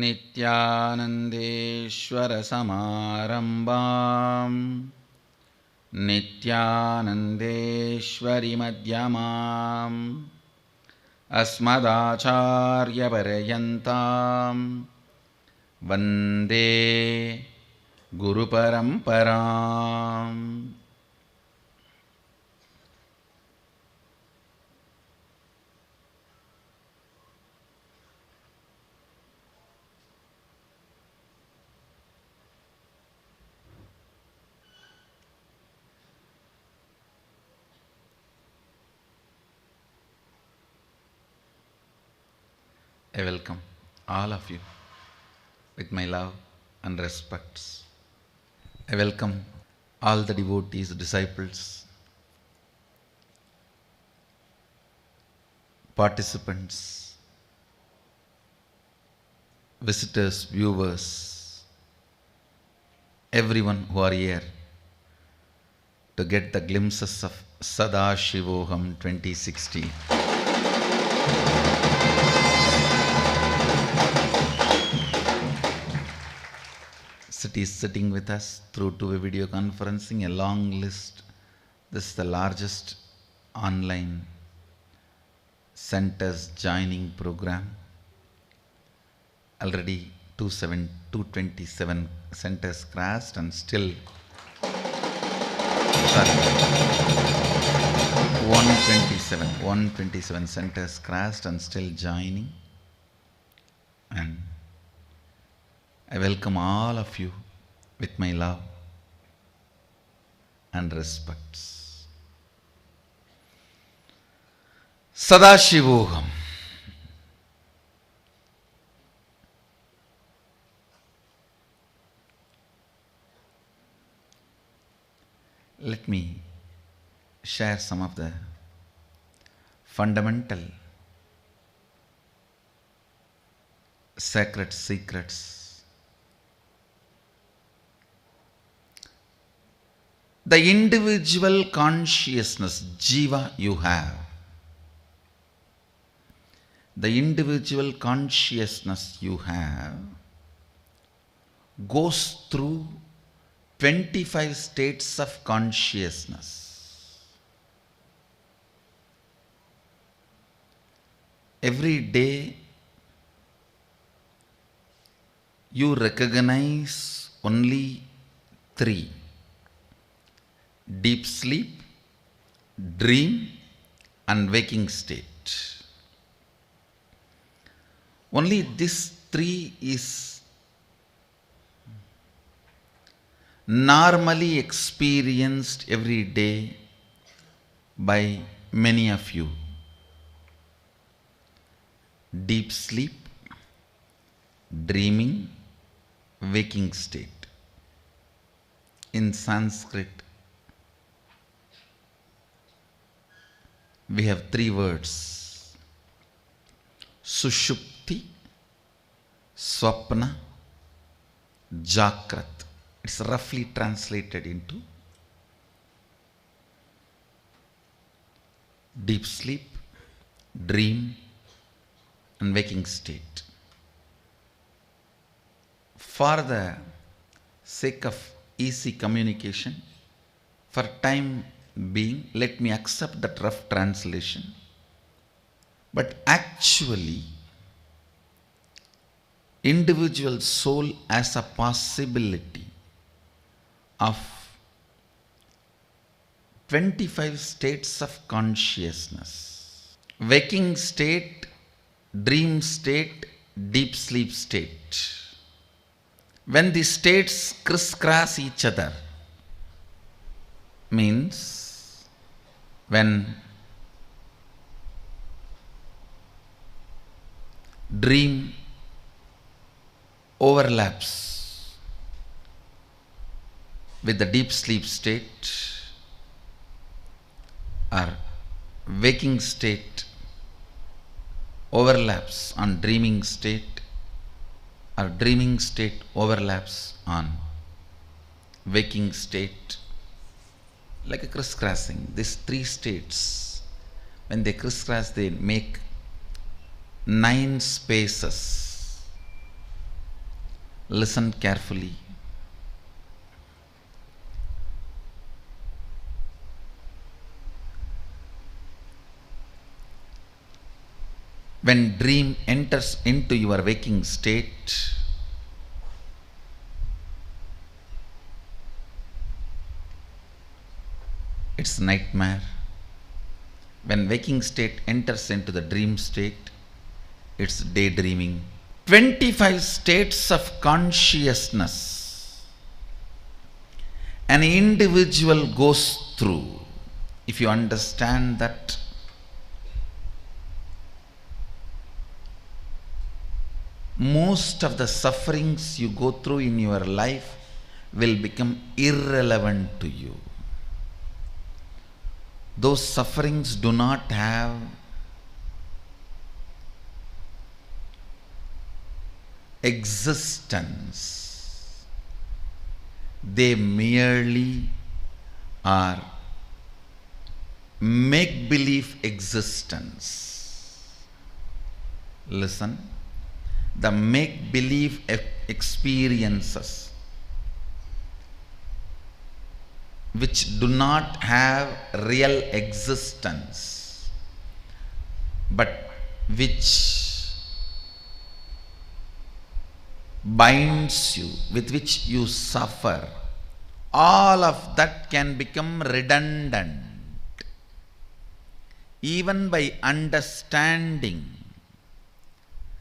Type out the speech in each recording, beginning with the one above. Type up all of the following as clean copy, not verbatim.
नित्यानन्देश्वरसमारम्भाम् नित्यानन्देश्वरिमध्यमाम् अस्मदाचार्यपर्यन्तां वन्दे गुरुपरम्पराम्. I welcome all of you with my love and respects. I welcome all the devotees, disciples, participants, visitors, viewers, everyone who are here to get the glimpses of Sadashivoham 2016. Is sitting with us through two-way video conferencing, a long list. This is the largest online centers joining program. Already 227 centers crashed and still 127 centers crashed and still joining. And I welcome all of you with my love and respects. Sadashivoham. Let me share some of the fundamental sacred secrets. The individual consciousness, Jiva, you have. The individual consciousness you have goes through 25 states of consciousness. Every day you recognize only 3. Deep sleep, dream and waking state. Only these 3 is normally experienced every day by many of you. Deep sleep, dreaming, waking state. In Sanskrit, we have 3 words: Sushupti, Swapna, Jakrat. It's roughly translated into deep sleep, dream and waking state. For the sake of easy communication, for time being, let me accept that rough translation. But actually, individual soul has a possibility of 25 states of consciousness. Waking state, dream state, deep sleep state. When the states crisscross each other, means when dream overlaps with the deep sleep state, or waking state overlaps on dreaming state, or dreaming state overlaps on waking state, like a crisscrossing. These 3 states, when they crisscross, they make 9 spaces Listen carefully. When dream enters into your waking state, it's nightmare. When waking state enters into the dream state, it's daydreaming. 25 states of consciousness an individual goes through. If you understand that, most of the sufferings you go through in your life will become irrelevant to you. Those sufferings do not have existence. They merely are make-believe existence. Listen, the make-believe experiences which do not have real existence, but which binds you, with which you suffer, all of that can become redundant even by understanding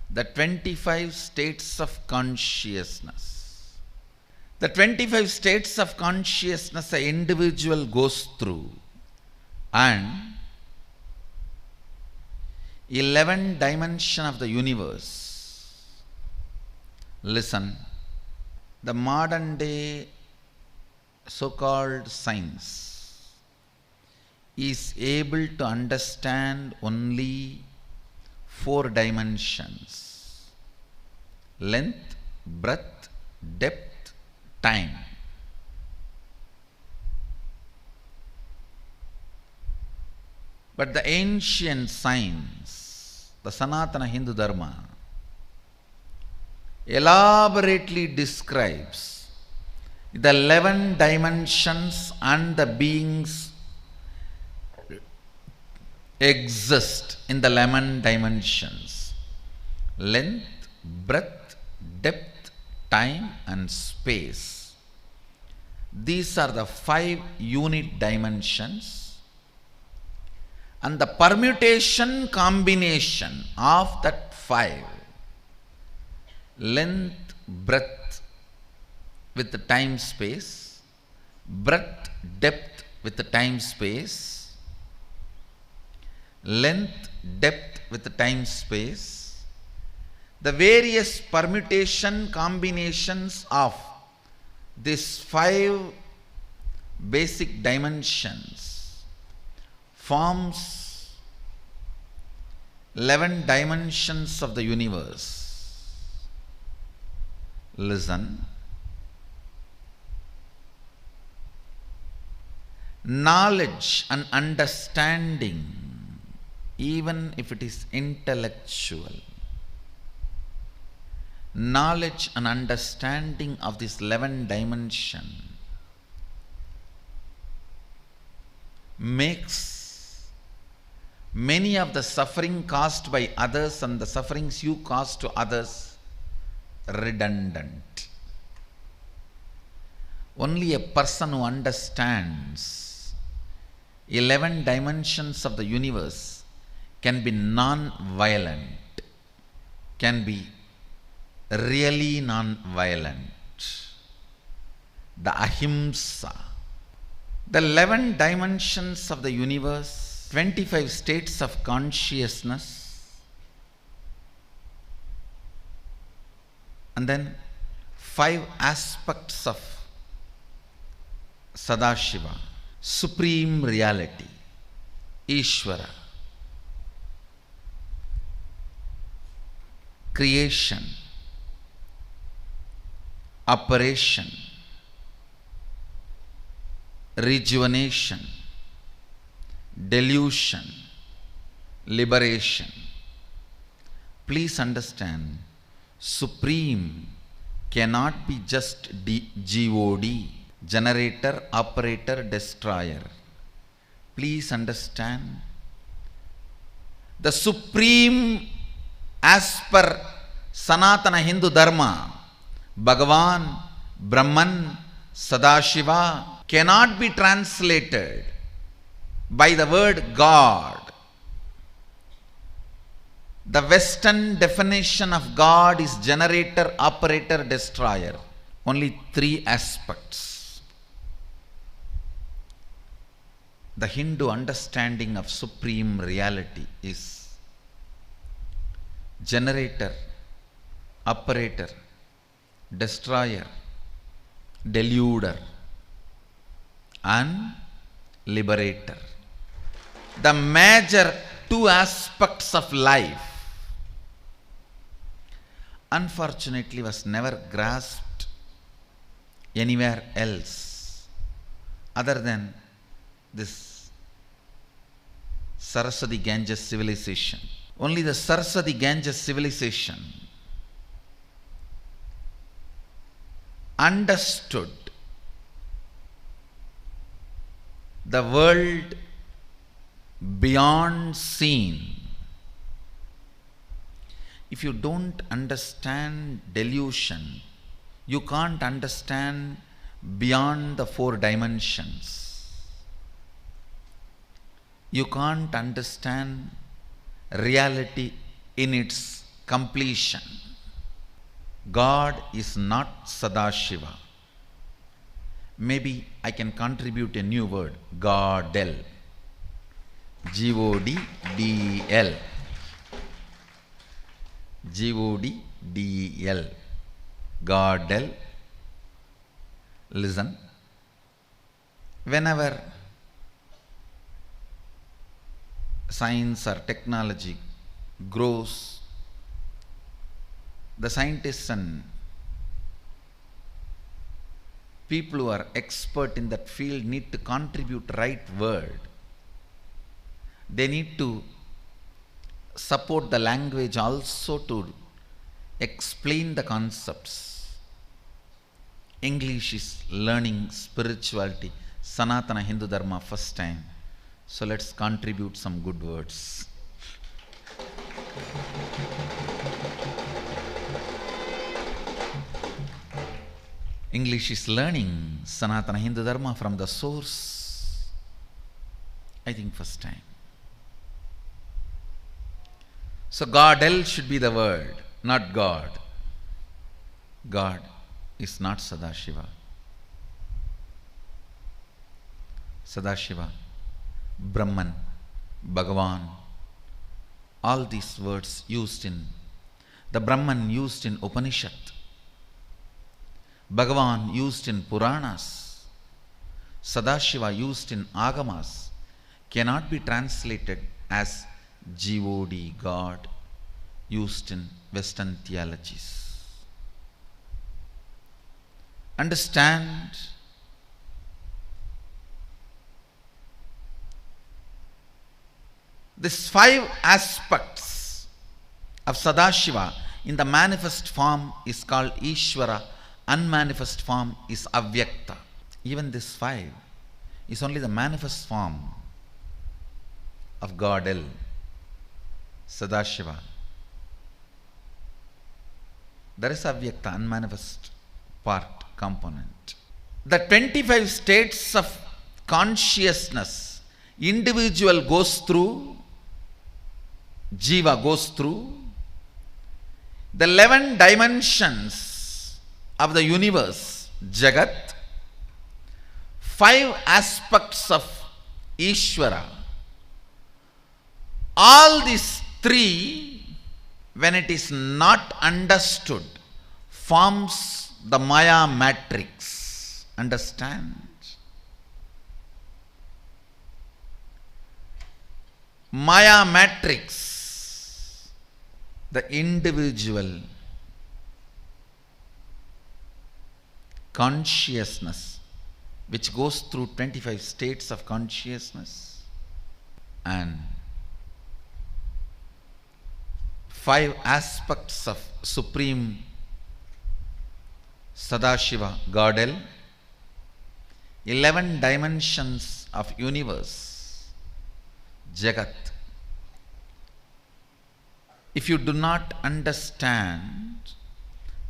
the 25 states of consciousness. The 25 states of consciousness an individual goes through, and 11 dimensions of the universe. Listen, the modern day so-called science is able to understand only 4 dimensions: length, breadth, depth, time. But the ancient science, the Sanatana Hindu Dharma, elaborately describes the 11 dimensions and the beings exist in the 11 dimensions: length, breadth, depth, time and space. These are the 5 unit dimensions, and the permutation combination of that 5, length, breadth with the time space, breadth, depth with the time space, length, depth with the time space, the various permutation combinations of these 5 basic dimensions forms 11 dimensions of the universe. Listen, knowledge and understanding, even if it is intellectual, knowledge and understanding of this 11 dimension makes many of the suffering caused by others and the sufferings you cause to others redundant. Only a person who understands 11 dimensions of the universe can be non-violent, can be really non-violent. The ahimsa. The 11 dimensions of the universe, 25 states of consciousness, and then 5 aspects of Sadashiva, supreme reality, Ishvara, creation, operation, rejuvenation, delusion, liberation. Please understand, supreme cannot be just God, generator, operator, destroyer. Please understand, the supreme, as per Sanatana Hindu Dharma, Bhagavan, Brahman, Sadashiva cannot be translated by the word God. The Western definition of God is generator, operator, destroyer. Only three aspects. The Hindu understanding of supreme reality is generator, operator, destroyer, deluder, and liberator. The major two aspects of life unfortunately was never grasped anywhere else other than this Saraswati Ganges civilization. Only the Saraswati Ganges civilization understood the world beyond seen. If you don't understand delusion, you can't understand beyond the four dimensions. You can't understand reality in its completion. God is not Sadashiva. Maybe I can contribute a new word, Godel. G-O-D-D-E-L. G-O-D-D-E-L. Godel. Listen. Whenever science or technology grows, the scientists and people who are expert in that field need to contribute right word. They need to support the language also to explain the concepts. English is learning spirituality, Sanatana Hindu Dharma first time. So let's contribute some good words. English is learning Sanatana Hindu Dharma from the source, I think first time. So Godel should be the word, not God. God is not Sadashiva. Sadashiva, Brahman, Bhagavan, all these words used in the Brahman used in Upanishad, Bhagavan used in Puranas, Sadashiva used in Agamas cannot be translated as G-O-D, God, used in Western theologies. Understand, these five aspects of Sadashiva in the manifest form is called Ishvara, unmanifest form is Avyakta. Even this five is only the manifest form of Godel, Sadashiva. There is Avyakta, unmanifest part, component. The 25 states of consciousness individual goes through, Jiva goes through, the 11 dimensions of the universe, Jagat, 5 aspects of Ishvara. All these three, when it is not understood, forms the Maya matrix. Understand? Maya matrix, the individual consciousness which goes through 25 states of consciousness and 5 aspects of supreme Sadashiva, Godel, 11 dimensions of universe, Jagat. If you do not understand,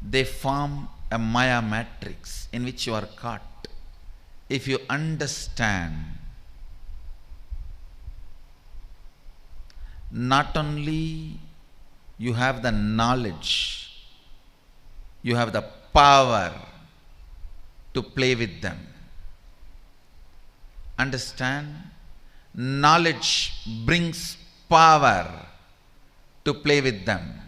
they form a Maya matrix in which you are caught. If you understand, not only you have the knowledge, you have the power to play with them. Understand? Knowledge brings power to play with them.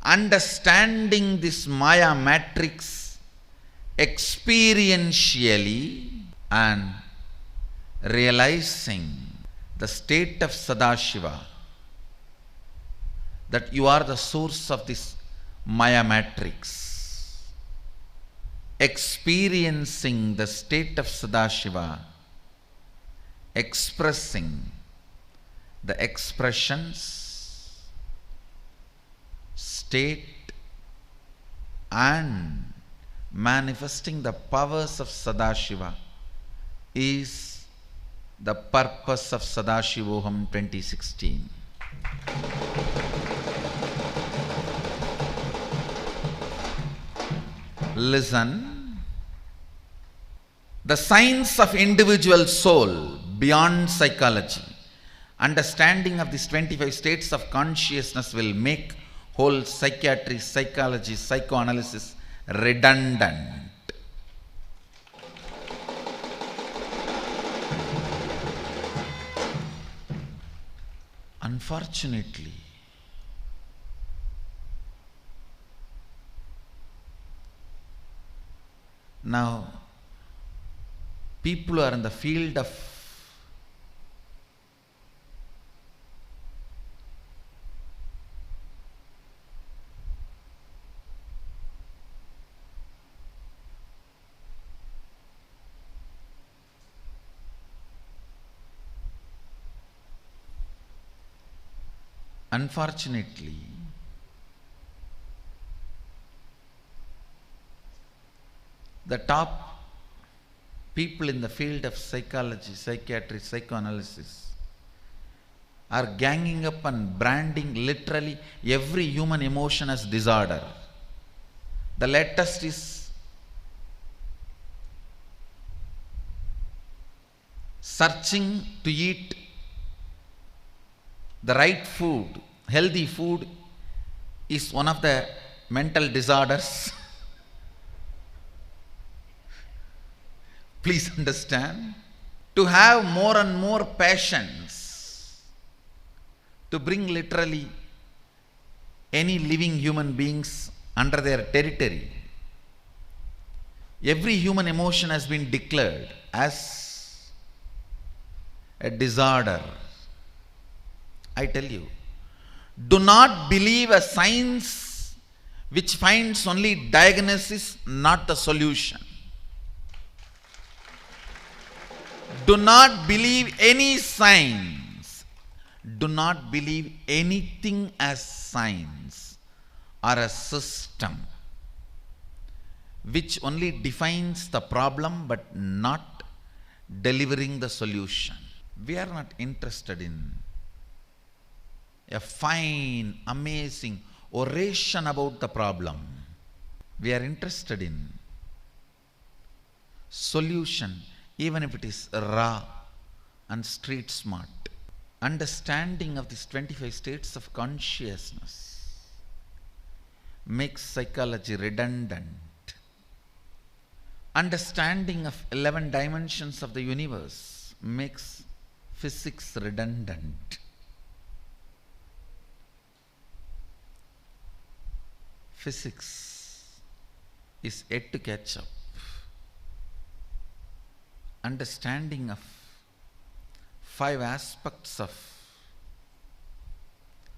Understanding this Maya matrix experientially and realizing the state of Sadashiva, that you are the source of this Maya matrix. Experiencing the state of Sadashiva, expressing the expressions, state, and manifesting the powers of Sadashiva is the purpose of Sadashivoham 2016. Listen, the science of individual soul beyond psychology, understanding of these 25 states of consciousness will make whole psychiatry, psychology, psychoanalysis redundant. Unfortunately, now people who are in the field of unfortunately, the top people in the field of psychology, psychiatry, psychoanalysis are ganging up and branding literally every human emotion as disorder. The latest is searching to eat the right food, healthy food is one of the mental disorders. Please understand. To have more and more passions, to bring literally any living human beings under their territory. Every human emotion has been declared as a disorder. I tell you, do not believe a science which finds only diagnosis, not the solution. Do not believe any science. Do not believe anything as science or a system which only defines the problem but not delivering the solution. We are not interested in a fine, amazing oration about the problem. We are interested in solution, even if it is raw and street smart. Understanding of these 25 states of consciousness makes psychology redundant. Understanding of 11 dimensions of the universe makes physics redundant. Physics is yet to catch up. Understanding of 5 aspects of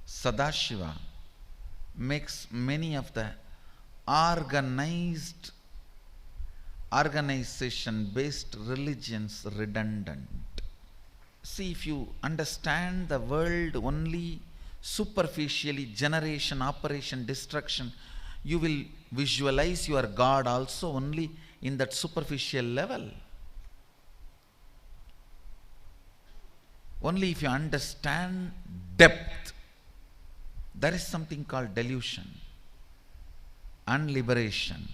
Sadashiva makes many of the organization-based religions redundant. See, if you understand the world only superficially, generation, operation, destruction, You will visualize your God also only in that superficial level. Only if you understand depth. There is something called delusion and liberation.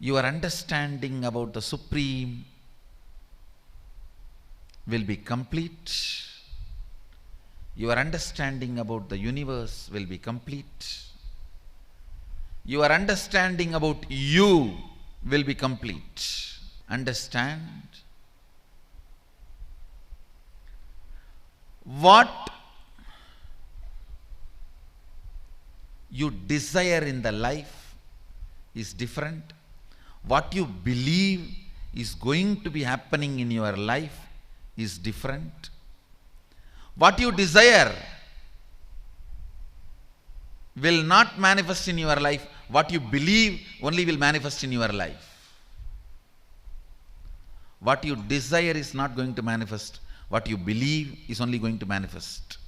Your understanding about the Supreme will be complete. Your understanding about the universe will be complete. Your understanding about you will be complete. Understand what you desire in the life is different. What you believe is going to be happening in your life is different. What you desire will not manifest in your life. What you believe only will manifest in your life. What you desire is not going to manifest. What you believe is only going to manifest.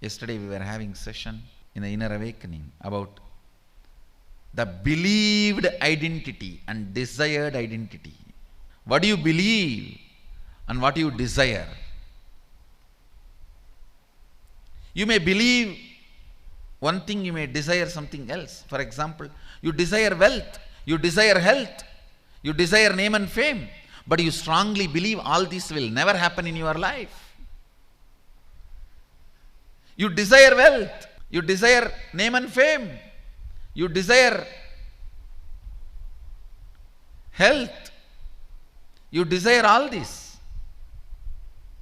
Yesterday we were having session in the Inner Awakening about the believed identity and desired identity. What do you believe and what you desire? You may believe one thing, you may desire something else. For example, you desire wealth, you desire health, you desire name and fame, but you strongly believe all this will never happen in your life. You desire wealth, you desire name and fame, you desire health, you desire all this.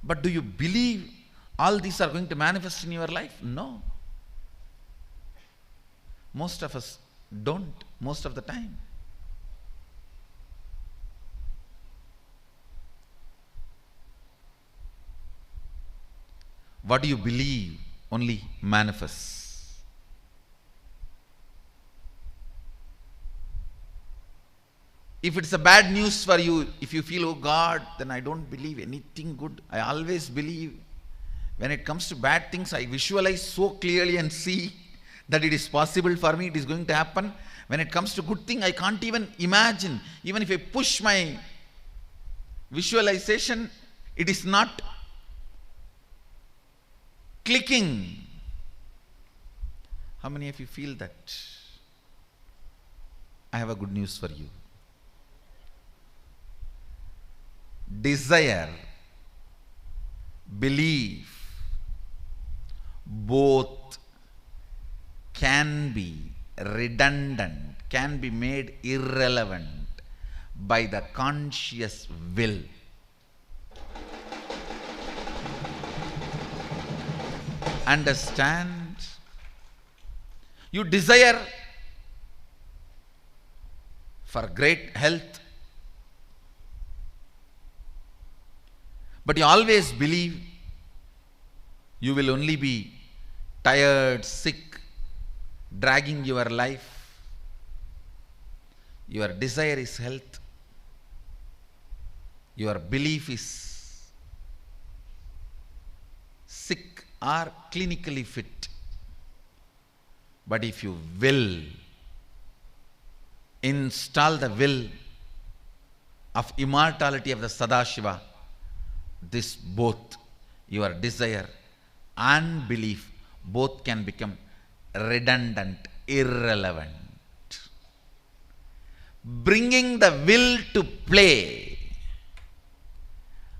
But do you believe all these are going to manifest in your life? No. Most of us don't, most of the time. What do you believe only manifests. If it's a bad news for you, if you feel, oh God, then I don't believe anything good. I always believe. When it comes to bad things, I visualize so clearly and see that it is possible for me, it is going to happen. When it comes to good thing, I can't even imagine. Even if I push my visualization, it is not clicking. How many of you feel that? I have a good news for you. Desire, belief, both can be redundant, can be made irrelevant by the conscious will. Understand? You desire for great health, but you always believe you will only be tired, sick, dragging your life. Your desire is health. Your belief is sick or clinically fit. But if you will install the will of immortality of the Sadashiva, this both, your desire and belief, both can become redundant, irrelevant. Bringing the will to play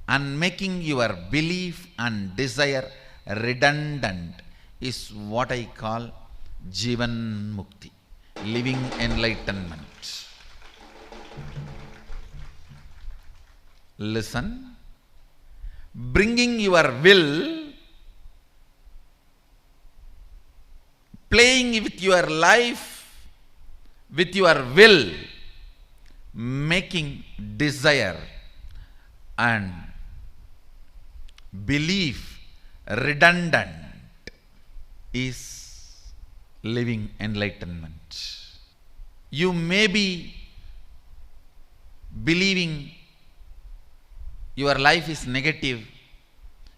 and making your belief and desire redundant is what I call Jivan Mukti, living enlightenment. Listen, bringing your will, playing with your life, with your will, making desire and belief redundant is living enlightenment. You may be believing your life is negative.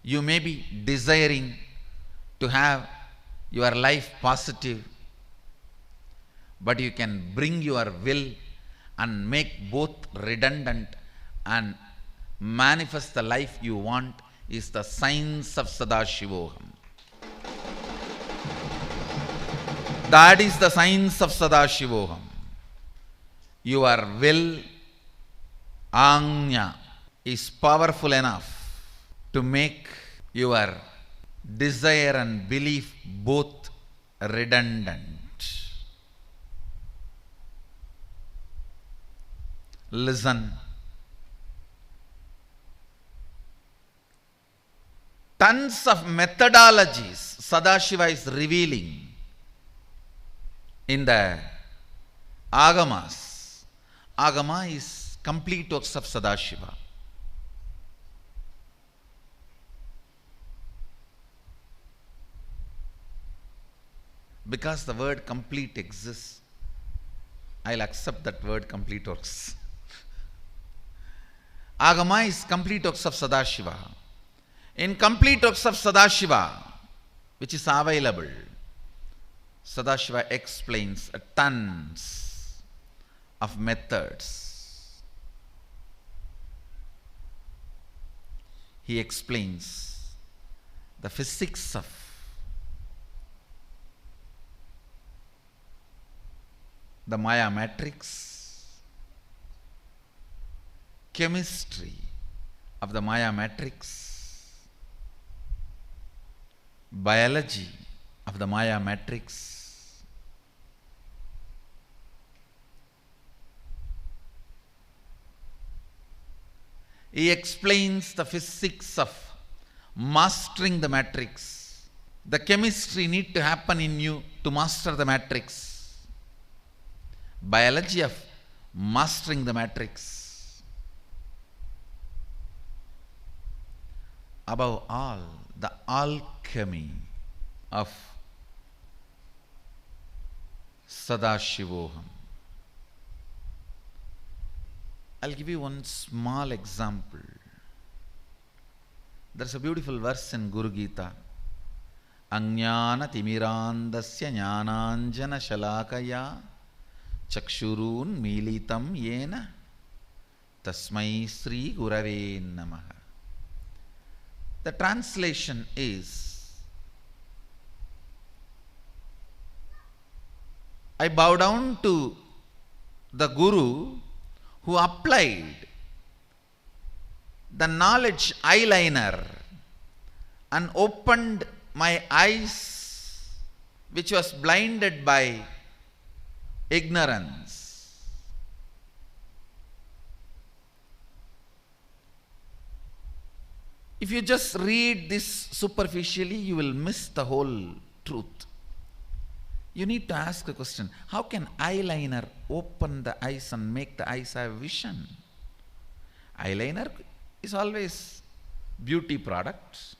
You may be desiring to have your life positive. but you can bring your will and make both redundant and manifest the life you want is the science of Sadashivoham. That is the science of Sadashivoham. Your will, Anya, is powerful enough to make your desire and belief both redundant. Listen. Tons of methodologies Sadashiva is revealing in the Agamas. Agama is complete works of Sadashiva. Because the word complete exists, I'll accept that word complete works. Agama is complete works of Sadashiva. In complete works of Sadashiva, which is available, Sadashiva explains tons of methods. He explains the physics of the Maya matrix, chemistry of the Maya matrix, biology of the Maya matrix, he explains the physics of mastering the matrix. The chemistry need to happen in you to master the matrix. Biology of mastering the matrix. Above all, the alchemy of Sadashivoham. I'll give you one small example. There's a beautiful verse in Guru Gita. Ajnana timirandasya jnananjana shalakaya chakshurun militam yena tasmai sri gurave namaha. The translation is, I bow down to the Guru who applied the knowledge eyeliner and opened my eyes, which was blinded by ignorance. If you just read this superficially, you will miss the whole truth. You need to ask the question, how can eyeliner open the eyes and make the eyes have vision? Eyeliner is always beauty product.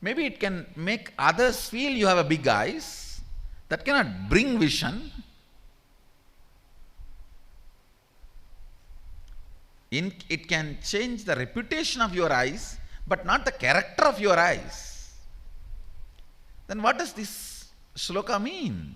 Maybe it can make others feel you have a big eyes. That cannot bring vision. It can change the reputation of your eyes, but not the character of your eyes. Then what does this shloka mean?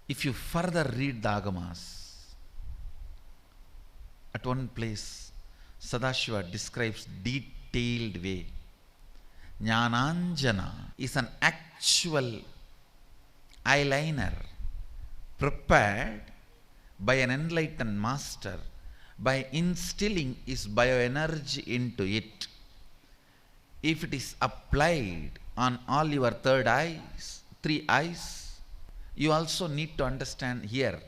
If you further read the Agamas, at one place Sadashiva describes detailed way. Jnananjana is an actual eyeliner prepared by an enlightened master by instilling his bioenergy into it. If it is applied on all your three eyes, you also need to understand here,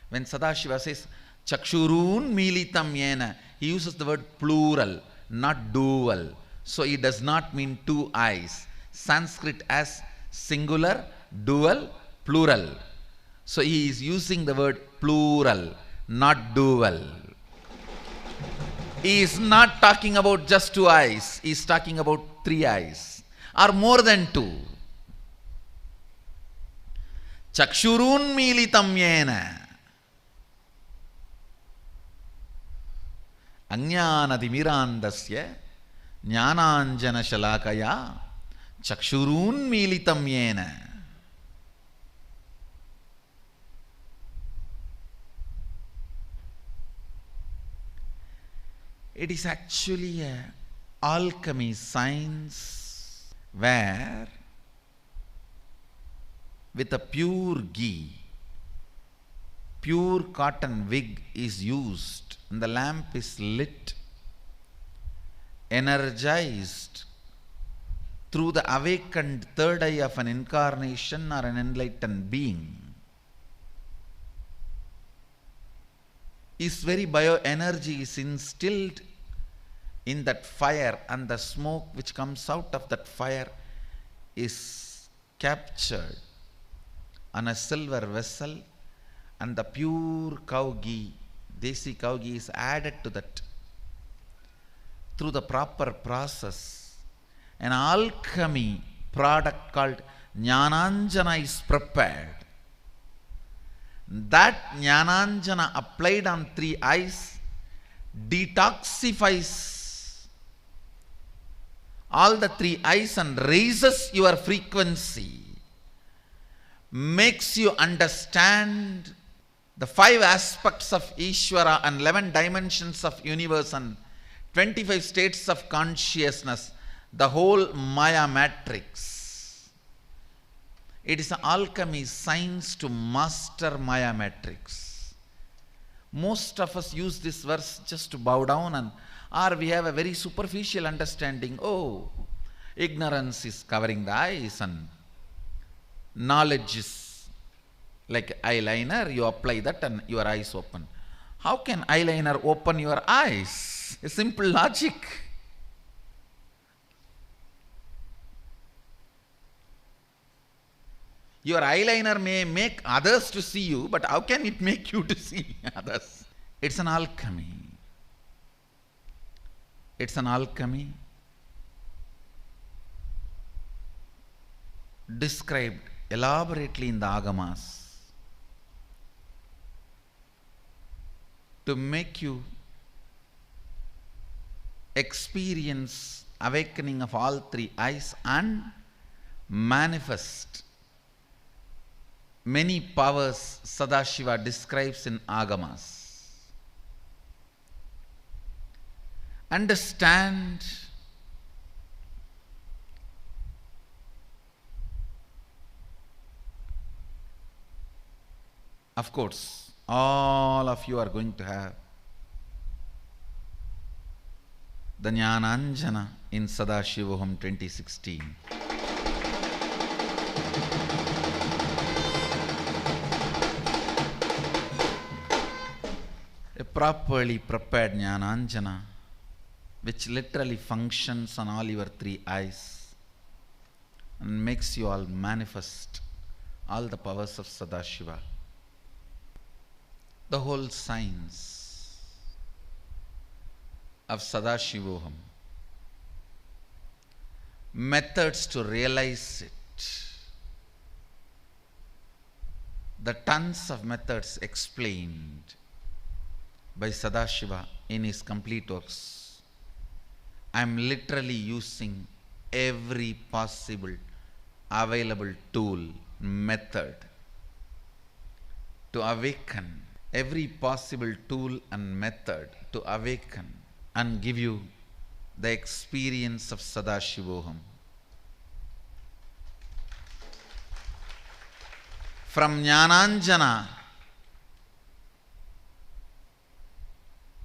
when Sadashiva says Chakshurun militam yena, he uses the word plural, not dual. So it does not mean two eyes. Sanskrit has singular, dual, plural. So he is using the word plural, not dual. He is not talking about just two eyes. He is talking about three eyes or more than two. Chakshurun militam yena. अज्ञानतिमिरान्धस्य ज्ञानाञ्जनशलाकया चक्षुरुन्मीलितं yen. It is actually a alchemy science where with a pure ghee, pure cotton wig is used and the lamp is lit, energized through the awakened third eye of an incarnation or an enlightened being. His very bioenergy is instilled in that fire, and the smoke which comes out of that fire is captured on a silver vessel, and the pure cow ghee, desi cow ghee, is added to that through the proper process. An alchemy product called Jnananjana is prepared. That Jnananjana applied on 3 eyes detoxifies all the 3 eyes and raises your frequency, makes you understand the 5 aspects of Ishvara and 11 dimensions of universe and 25 states of consciousness, the whole Maya matrix. It is an alchemy science to master Maya matrix. Most of us use this verse just to bow down, or we have a very superficial understanding. Oh, ignorance is covering the eyes and knowledge is like eyeliner. You apply that and your eyes open. How can eyeliner open your eyes? A simple logic. Your eyeliner may make others to see you, but how can it make you to see others? It's an alchemy. It's an alchemy described elaborately in the Agamas to make you experience awakening of all 3 eyes and manifest many powers Sadashiva describes in Agamas. Understand of course, all of you are going to have the Jnananjana in Sadashivoham 2016. A properly prepared Jnananjana which literally functions on all your 3 eyes and makes you all manifest all the powers of Sadashiva. The whole science of Sadashivoham, methods to realize it, the tons of methods explained by Sadashiva in his complete works. I am literally using every possible available tool, method to awaken, every possible tool and method to awaken and give you the experience of Sadashivoham. From Jnananjana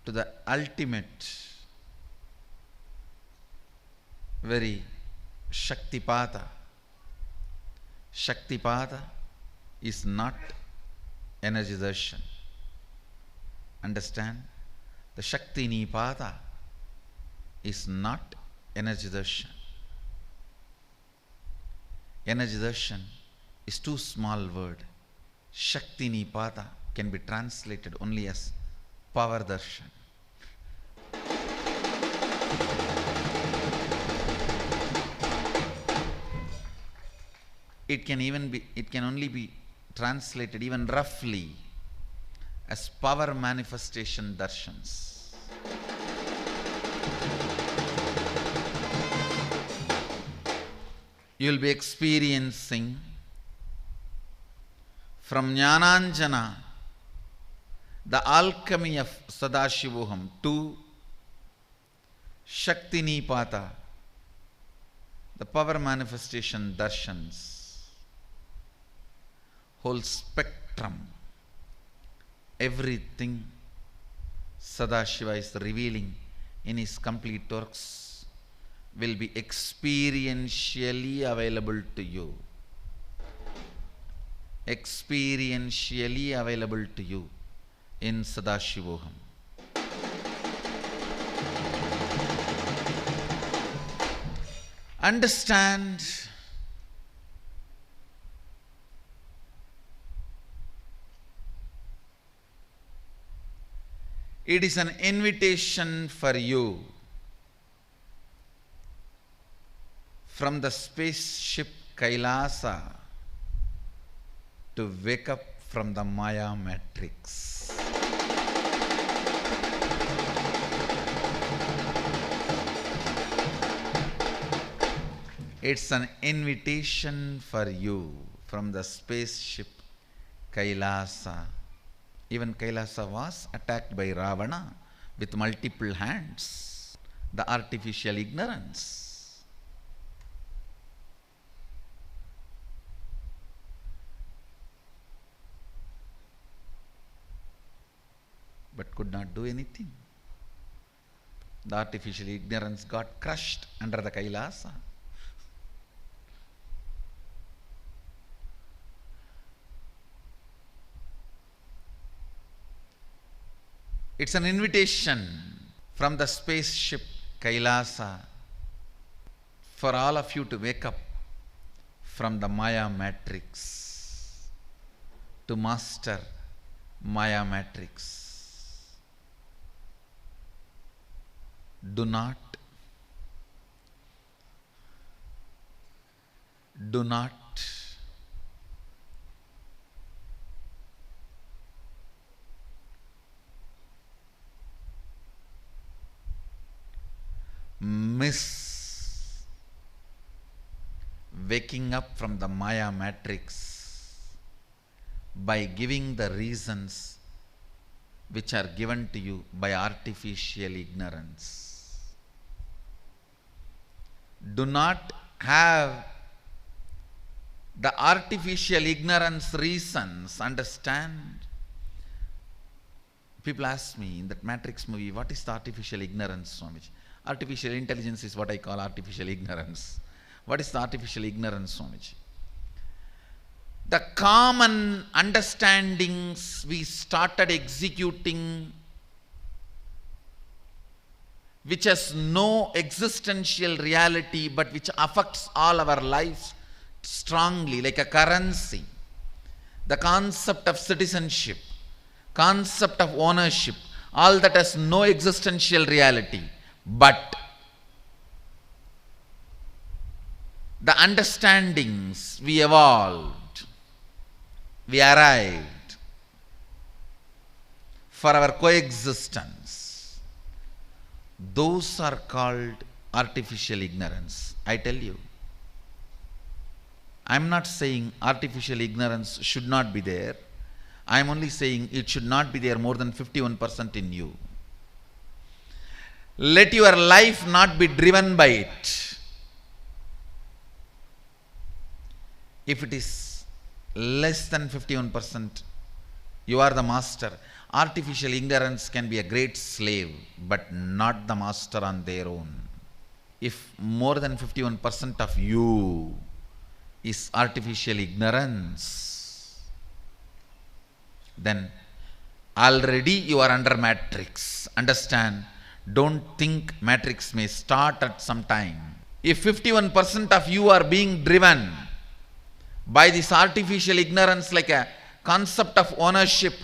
to the ultimate, very Shaktipada. Shaktipada is not energy darshan. Understand? The Shakti Nipada is not energy darshan. Energy darshan is too small word. Shakti Nipada can be translated only as power darshan. It can only be translated even roughly as power manifestation darshans. You will be experiencing from Jnananjana, the alchemy of Sadashivoham, to Shakti Nipata, the power manifestation darshans, whole spectrum, everything Sadashiva is revealing in his complete works will be experientially available to you. Experientially available to you in Sadashivoham. Understand it is an invitation for you from the spaceship Kailasa to wake up from the Maya matrix. It's an invitation for you from the spaceship Kailasa. Even Kailasa was attacked by Ravana with multiple hands. The artificial ignorance. But could not do anything. The artificial ignorance got crushed under the Kailasa. It's an invitation from the spaceship Kailasa for all of you to wake up from the Maya matrix, to master Maya matrix. Do not miss waking up from the Maya matrix by giving the reasons which are given to you by artificial ignorance. Do not have the artificial ignorance reasons. Understand? People ask me in that Matrix movie, what is the artificial ignorance, Swamiji? Artificial intelligence is what I call artificial ignorance. What is the artificial ignorance, Swamiji? The common understandings we started executing, which has no existential reality but which affects all our lives strongly, like a currency. The concept of citizenship, concept of ownership, all that has no existential reality. But the understandings we evolved, we arrived for our coexistence, those are called artificial ignorance. I tell you, I am not saying artificial ignorance should not be there. I am only saying it should not be there more than 51% in you. Let your life not be driven by it. If it is less than 51%, you are the master. Artificial ignorance can be a great slave, but not the master on their own. If more than 51% of you is artificial ignorance, then already you are under matrix. Understand? Don't think matrix may start at some time. If 51% of you are being driven by this artificial ignorance, like a concept of ownership,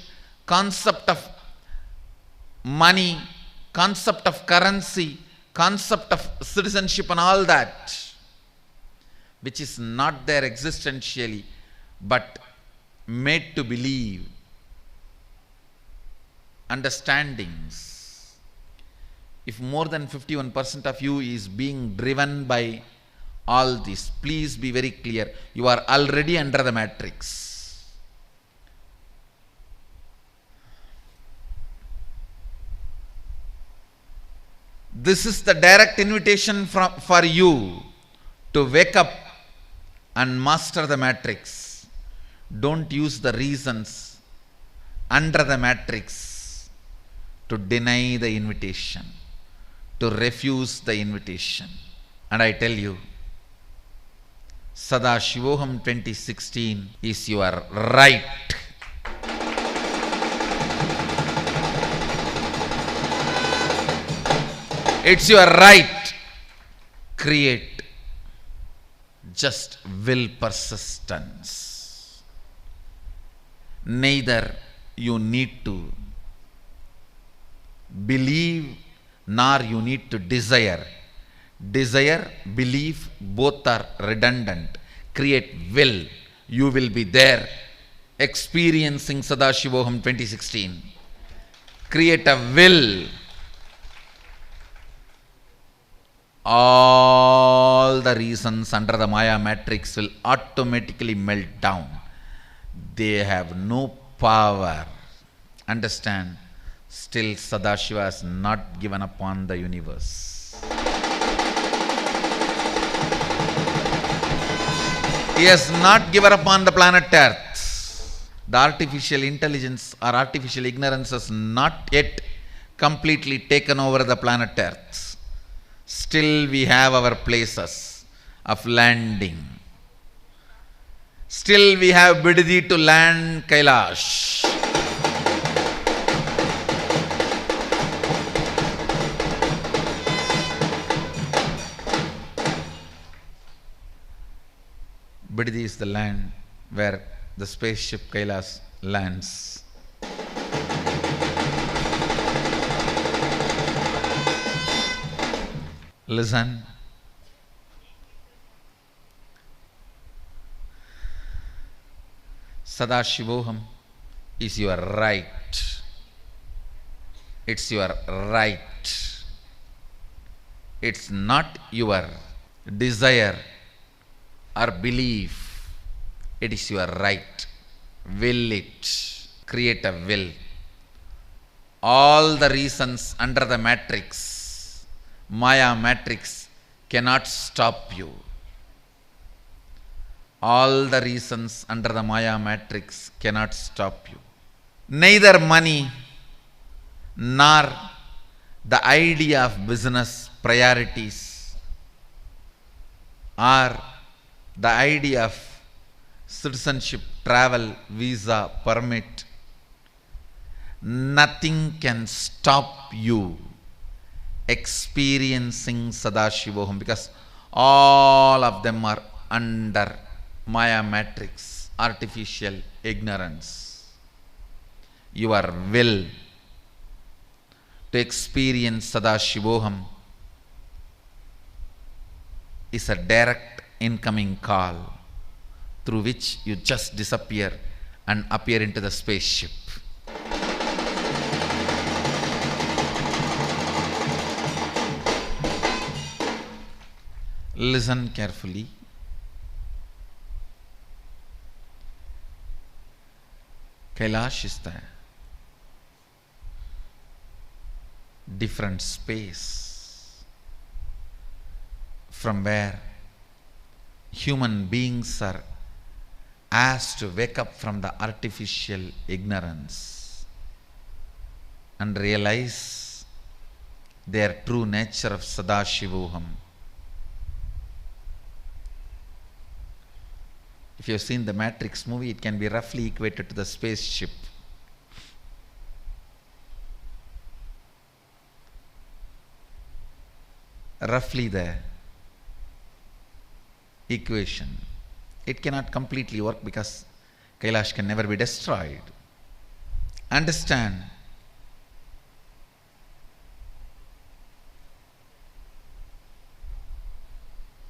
concept of money, concept of currency, concept of citizenship and all that, which is not there existentially but made to believe, understandings. If more than 51% of you is being driven by all this. Please be very clear. You are already under the matrix. This is the direct invitation for you to wake up and master the matrix. Don't use the reasons under the matrix to deny the invitation, to refuse the invitation. And I tell you, Sadashivoham 2016 is your right. It's your right. Create. Just will persistence. Neither you need to believe nor you need to desire. Desire, belief, both are redundant. Create will. You will be there experiencing Sadashivoham 2016. Create a will. All the reasons under the Maya matrix will automatically melt down. They have no power. Understand? Still Sadashiva has not given up on the universe. He has not given up on the planet Earth. The artificial intelligence or artificial ignorance has not yet completely taken over the planet Earth. Still we have our places of landing. Still we have Bidadi to land Kailash. Bidadi is the land where the spaceship Kailash lands. Listen. Sadashivoham is your right. It's your right. It's not your desire or belief. It is your right. Will it. Create a will. All the reasons under the matrix, Maya matrix, cannot stop you. All the reasons under the Maya matrix cannot stop you. Neither money nor the idea of business priorities or the idea of citizenship, travel, visa, permit, nothing can stop you experiencing Sadashivoham, because all of them are under Maya matrix, artificial ignorance. Your will to experience Sadashivoham is a direct incoming call through which you just disappear and appear into the spaceship. Listen carefully. Kailash is the different space from where human beings are asked to wake up from the artificial ignorance and realize their true nature of Sadashivoham. If you have seen the Matrix movie, it can be roughly equated to the spaceship. Roughly the equation. It cannot completely work because Kailash can never be destroyed. Understand?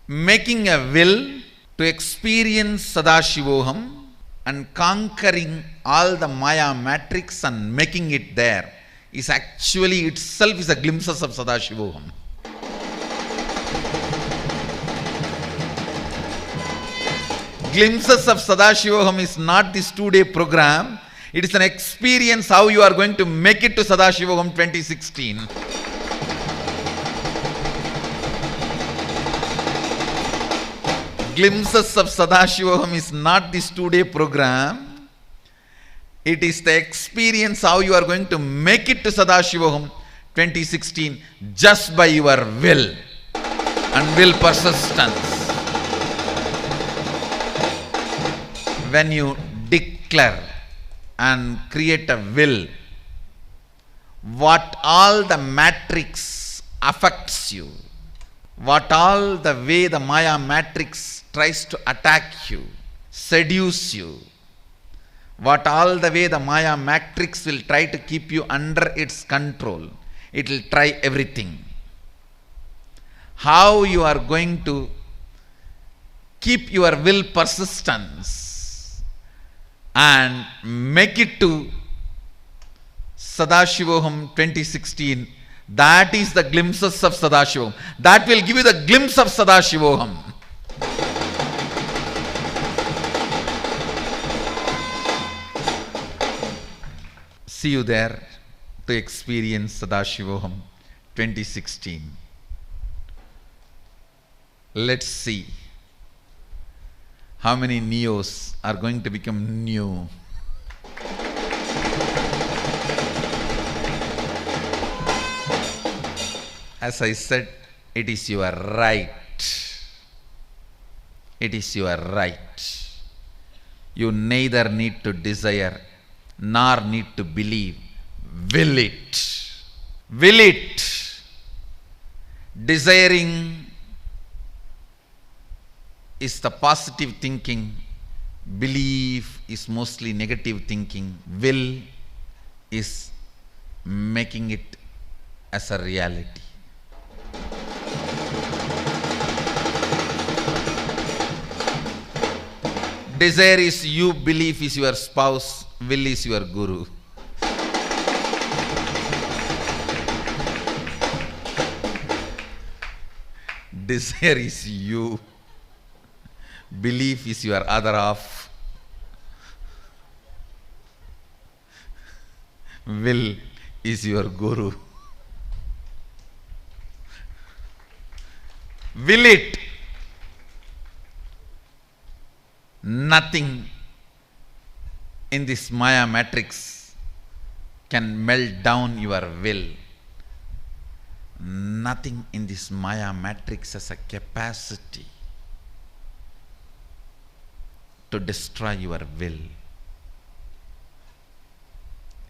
Making a will to experience Sadashivoham and conquering all the Maya matrix and making it there is actually itself is a glimpses of Sadashivoham. Glimpses of Sadashivoham is not this 2-day program. It is an experience how you are going to make it to Sadashivoham 2016. Glimpses of Sadashivoham is not this 2-day program. It is the experience how you are going to make it to Sadashivoham 2016 just by your will and will persistence. When you declare and create a will, what all the matrix affects you, what all the way the Maya matrix tries to attack you, seduce you, what all the way the Maya matrix will try to keep you under its control, it will try everything. How you are going to keep your will persistence and make it to Sadashivoham 2016, that is the glimpses of Sadashivoham. That will give you the glimpse of Sadashivoham. See you there to experience Sadashivoham 2016. Let's see how many neos are going to become new. As I said, it is your right. It is your right. You neither need to desire nor need to believe. Will it. Will it. Desiring is the positive thinking. Belief is mostly negative thinking. Will is making it as a reality. Desire is you, belief is your spouse, will is your guru. Desire is you, belief is your other half, will is your guru. Will it. Nothing in this Maya matrix can melt down your will. Nothing in this Maya matrix has a capacity to destroy your will.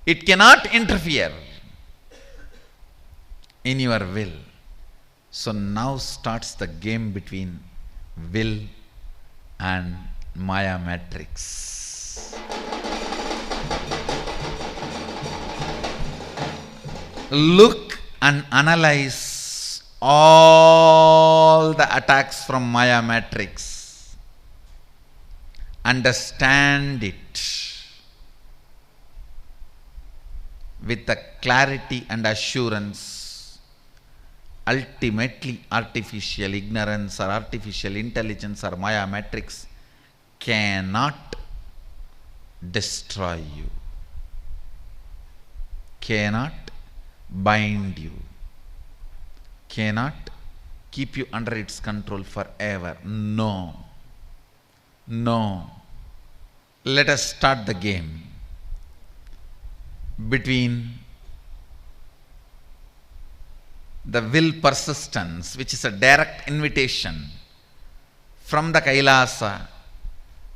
It cannot interfere in your will. So now starts the game between will and Maya matrix. Look and analyze all the attacks from Maya matrix. Understand it with the clarity and assurance. Ultimately, artificial ignorance or artificial intelligence or Maya matrix cannot destroy you, cannot bind you, cannot keep you under its control forever. No. No. Let us start the game between the will persistence, which is a direct invitation from the Kailasa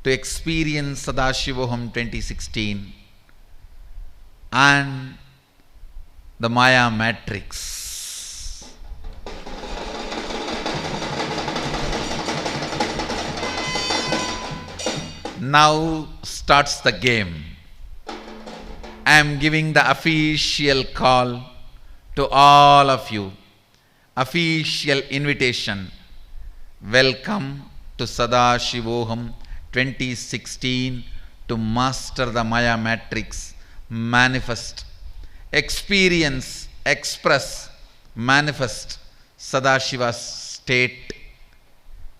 to experience Sadashivoham 2016, and the Maya matrix. Now starts the game. I am giving the official call to all of you. Official invitation. Welcome to Sadashivoham 2016 to master the Maya matrix, manifest, experience, express, manifest Sadashiva's state,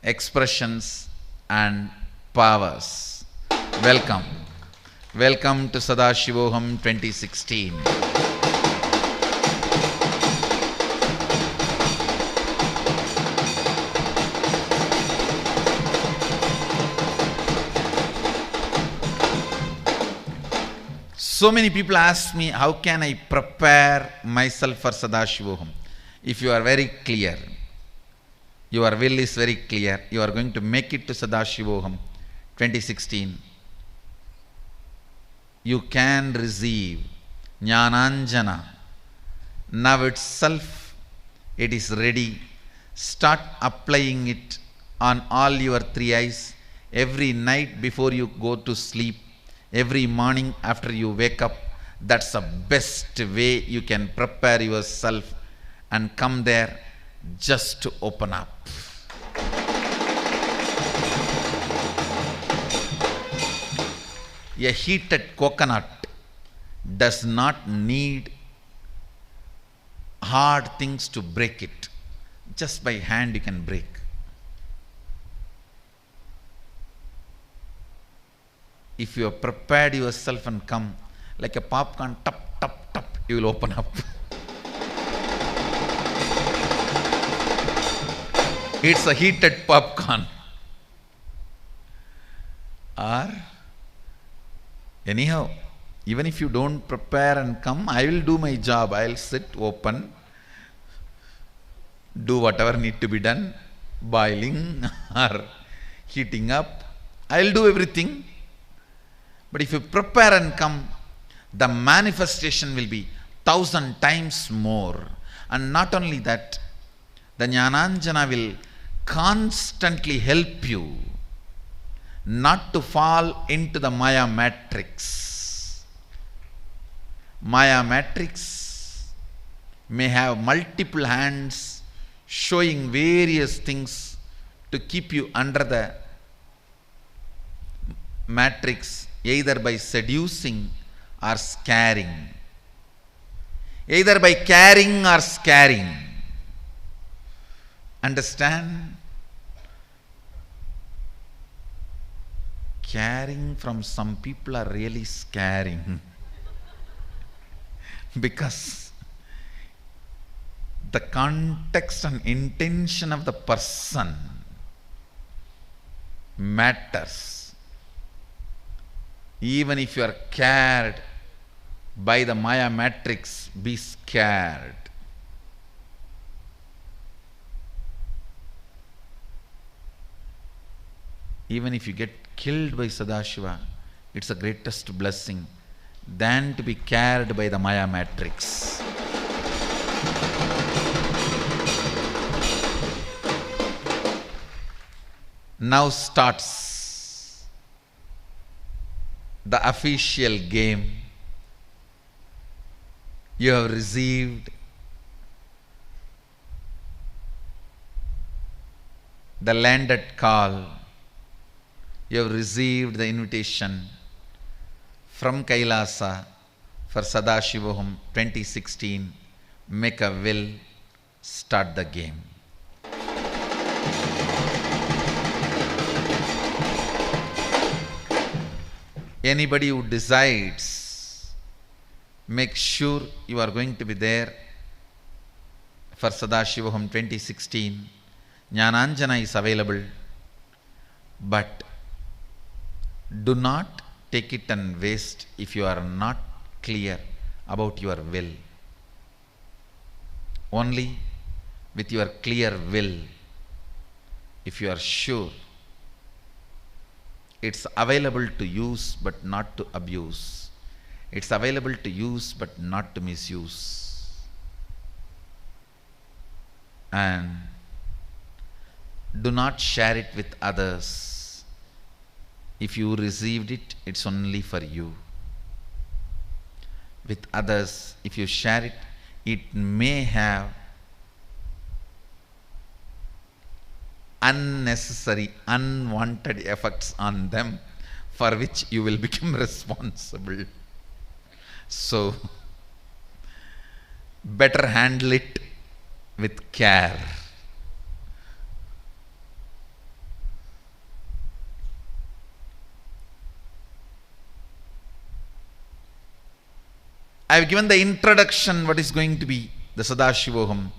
expressions and powers. Welcome. Welcome to Sadashivoham 2016. So many people ask me, how can I prepare myself for Sadashivoham? If you are very clear, your will is very clear, you are going to make it to Sadashivoham 2016, you can receive Jnananjana. Now itself it is ready. Start applying it on all your three eyes every night before you go to sleep. Every morning after you wake up. That's the best way you can prepare yourself and come there just to open up. A heated coconut does not need hard things to break it. Just by hand you can break. If you have prepared yourself and come, like a popcorn, tap, tap, tap, you will open up. It's a heated popcorn. Or, anyhow, even if you don't prepare and come, I will do my job. I will sit open, do whatever need to be done, boiling or heating up. I will do everything. But if you prepare and come, the manifestation will be 1,000 times more. And not only that, the Jnananjana will constantly help you not to fall into the Maya matrix. Maya matrix may have multiple hands showing various things to keep you under the matrix, either by seducing or scaring. Either by caring or scaring. Understand? Caring from some people are really scaring. Because the context and intention of the person matters. Even if you are cared by the Maya matrix, be scared. Even if you get killed by Sadashiva, it's the greatest blessing than to be cared by the Maya matrix. Now starts the official game. You have received the landed call. You have received the invitation from Kailasa for Sadashivoham 2016. Make a will, start the game. Anybody who decides, make sure you are going to be there for Sadashivoham 2016. Jnananjana is available, but do not take it and waste if you are not clear about your will. Only with your clear will, if you are sure, it's available to use but not to abuse. It's available to use but not to misuse. And do not share it with others. If you received it, it's only for you. With others, if you share it, it may have unnecessary, unwanted effects on them for which you will become responsible. So, better handle it with care. I have given the introduction, what is going to be the Sadashivoham.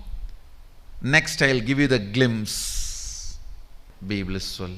Next, I will give you the glimpse. Be blissful.